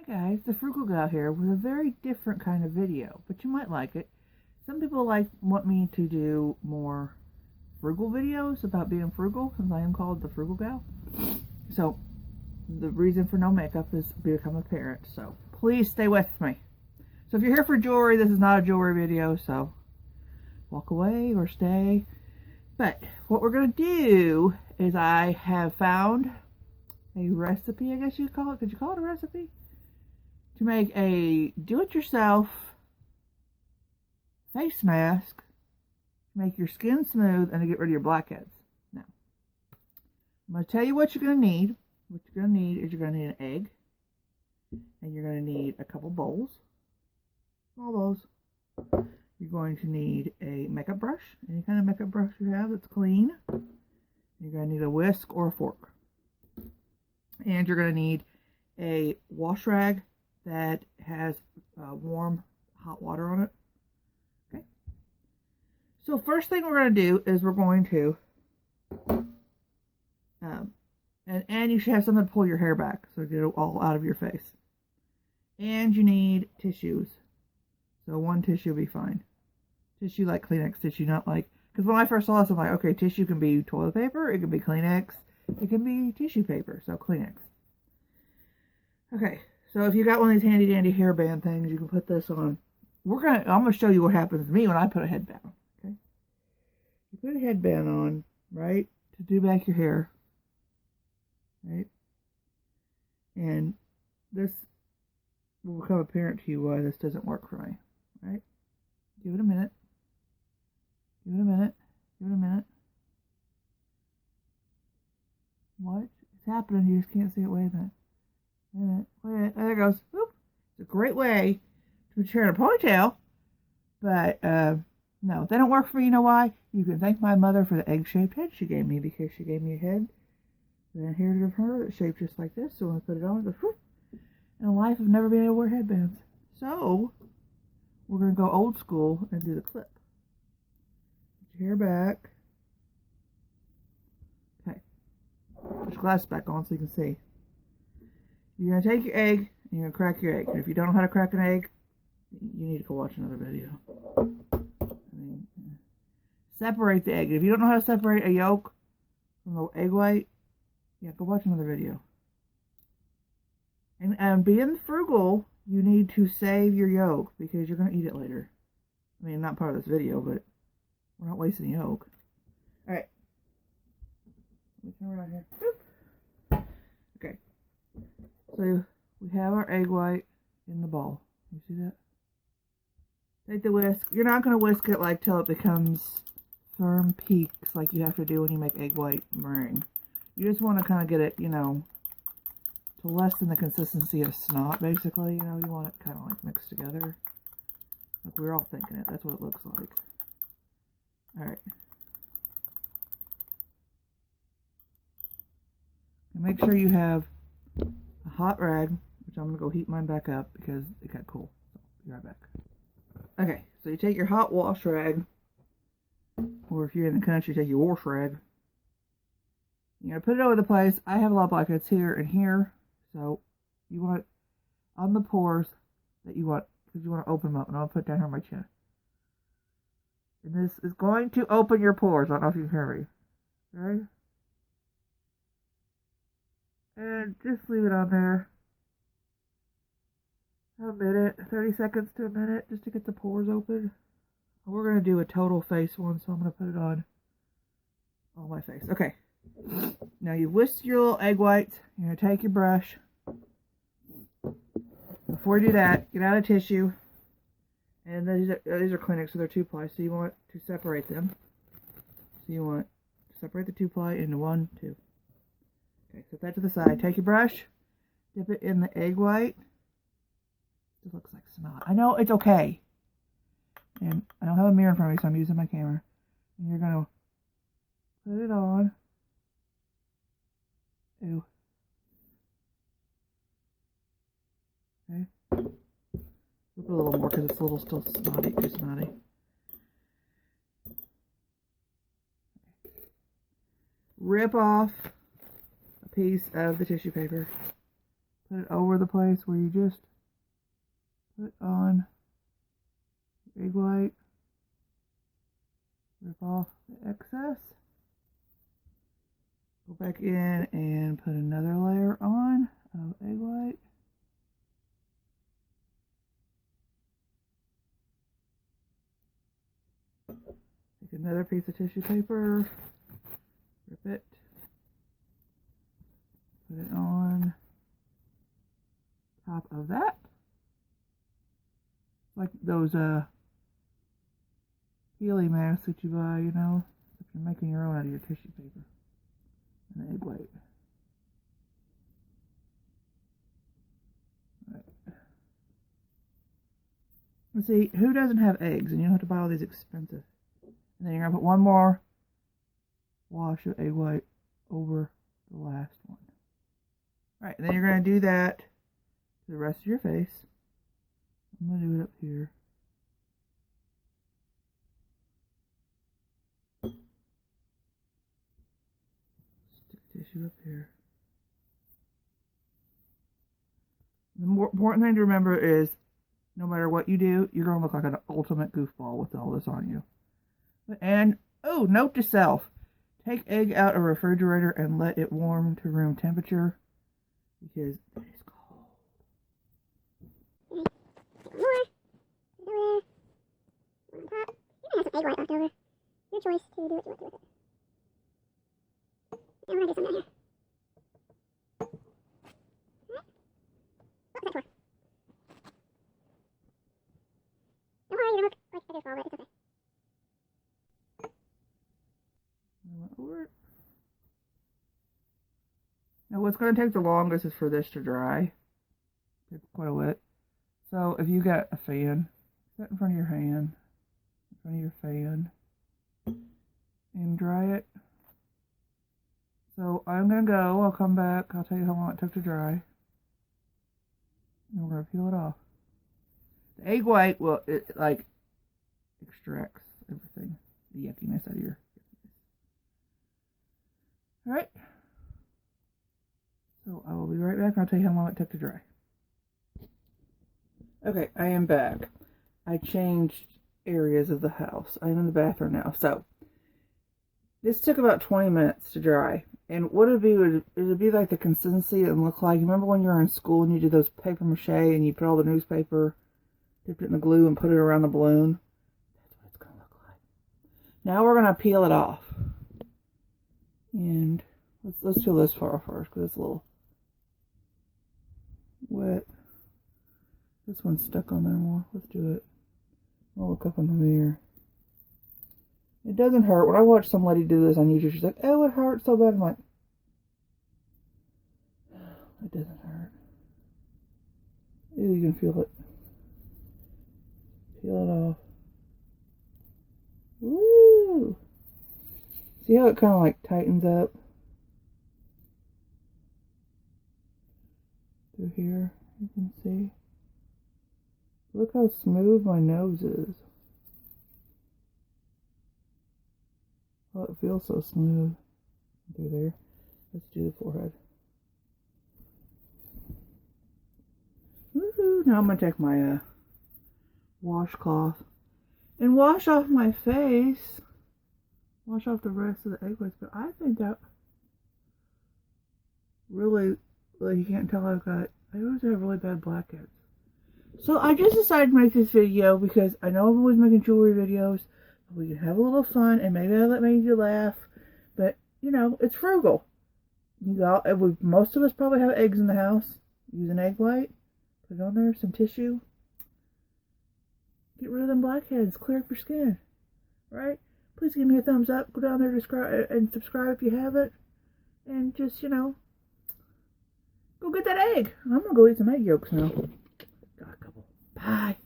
Guys, the Frugal Gal here with a very different kind of video, but you might like it. Some people want me to do more frugal videos about being frugal, since I am called the Frugal Gal. So the reason for no makeup is become a parent, so please stay with me. So if you're here for jewelry, this is not a jewelry video, so walk away or stay. But what we're going to do is I have found a recipe, I guess you'd call it. Could you call it a recipe? To make a do-it-yourself face mask to make your skin smooth and to get rid of your blackheads. Now, I'm going to tell you what you're going to need. What you're going to need is you're going to need an egg, and you're going to need a couple bowls, small bowls. You're going to need a makeup brush, any kind of makeup brush you have that's clean. You're going to need a whisk or a fork. And you're going to need a wash rag that has warm hot water on it. Okay. So first thing we're going to do is we're going to, and you should have something to pull your hair back so get it all out of your face. And you need tissues. So one tissue will be fine. Tissue like Kleenex tissue, not like, because when I first saw this, I'm like, okay, tissue can be toilet paper, it can be Kleenex, it can be tissue paper, so Kleenex. Okay. So if you got one of these handy dandy hairband things, you can put this on. I'm gonna show you what happens to me when I put a headband on. Okay. You put a headband on, right, to do back your hair. Right? And this will become apparent to you why this doesn't work for me. Right? Give it a minute. Give it a minute. Give it a minute. What? It's happening, you just can't see it. Wait a minute. Wait, there it goes. Whoop. It's a great way to put your hair in a ponytail, but no, they don't work for me. You know why? You can thank my mother for the egg-shaped head she gave me, because she gave me a head that I inherited of her that's shaped just like this. So when I put it on, it goes whoop. In life, I've never been able to wear headbands. So we're going to go old school and do the clip. Put your hair back. Okay. Put your glasses back on so you can see. You're going to take your egg, and you're going to crack your egg. And if you don't know how to crack an egg, you need to go watch another video. Separate the egg. If you don't know how to separate a yolk from the egg white, yeah, go watch another video. And being frugal, you need to save your yolk, because you're going to eat it later. I mean, not part of this video, but we're not wasting yolk. Alright. Let me turn around here. Boop. Okay. So we have our egg white in the bowl. You see that? Take the whisk. You're not going to whisk it like till it becomes firm peaks like you have to do when you make egg white meringue. You just want to kind of get it, you know, to lessen the consistency of snot, basically. You know, you want it kind of like mixed together. Like we're all thinking it. That's what it looks like. Alright. And make sure you have a hot rag, which I'm going to go heat mine back up because it got cool. So, be right back. Okay, so you take your hot wash rag, or if you're in the country, take your wash rag. You're going to put it over the place. I have a lot of blackheads here and here, so you want it on the pores that you want, because you want to open them up, and I'll put it down here on my chin. And this is going to open your pores. I don't know if you can hear me. Okay? And just leave it on there a minute, 30 seconds to a minute, just to get the pores open. We're going to do a total face one, so I'm going to put it on my face. Okay. Now you've whisked your little egg whites. You're going to take your brush. Before you do that, get out a tissue. And these are Kleenex, so they're 2-ply, so you want to separate them. So you want to separate the 2-ply into 1, 2. Okay, set that to the side. Take your brush, dip it in the egg white. It looks like snot. I know, it's okay. And I don't have a mirror in front of me, so I'm using my camera. And you're going to put it on. Ew. Okay. Flip it a little more because it's a little still snotty, too snotty. Rip off a piece of the tissue paper. put it over the place where you just put on egg white, rip off the excess, go back in and put another layer on of egg white. Take another piece of tissue paper, rip it, put it on top of that. Like those peely masks that you buy, you know, if you're making your own out of your tissue paper and egg white. Right. Let's see, who doesn't have eggs? And you don't have to buy all these expensive. And then you're going to put one more wash of egg white over the last one. Alright, and then you're going to do that to the rest of your face. I'm going to do it up here. Stick tissue up here. The more important thing to remember is no matter what you do, you're going to look like an ultimate goofball with all this on you. And, oh, note to self. Take egg out of a refrigerator and let it warm to room temperature because it is cold. More. On top. You can have some egg white left over. Your choice to do what you want to with it. And we're going to do some down here. What was that for? Don't worry, you don't look like a ball, but it's okay. Over it. Now what's going to take the longest is for this to dry. Take quite a bit. So if you got a fan, set in front of your hand, in front of your fan, and dry it. So I'm going to go, I'll come back, I'll tell you how long it took to dry. And we're going to peel it off. The egg white will, it like extracts everything, the yuckiness out of your. Alright, so I will be right back and I'll tell you how long it took to dry. Okay, I am back. I changed areas of the house. I'm in the bathroom now. So, this took about 20 minutes to dry. And what it would be like the consistency it would look like. You remember when you were in school and you did those paper mache and you put all the newspaper, dipped it in the glue and put it around the balloon? That's what it's going to look like. Now we're going to peel it off. And let's peel this far first because it's a little wet. This one's stuck on there more. Let's do it. I'll look up in the mirror. It doesn't hurt. When I watch some lady do this on YouTube, she's like, oh, it hurts so bad. I'm like, it doesn't hurt. Ooh, you can feel it. Peel it off. Woo! See how it kind of like tightens up through here? You can see. Look how smooth my nose is. Oh, it feels so smooth. Through there. Let's do the forehead. Woohoo! Now I'm going to take my washcloth and wash off my face. Wash off the rest of the egg whites, but I think that really, like, you can't tell I always have really bad blackheads. So I just decided to make this video because I know I'm always making jewelry videos, but we can have a little fun and maybe that made you laugh. But, you know, it's frugal. Most of us probably have eggs in the house. Use an egg white, put it on there, some tissue. Get rid of them blackheads, clear up your skin, right? Please give me a thumbs up. Go down there and subscribe if you haven't. And just, you know, go get that egg. I'm going to go eat some egg yolks now. Got a couple. Bye.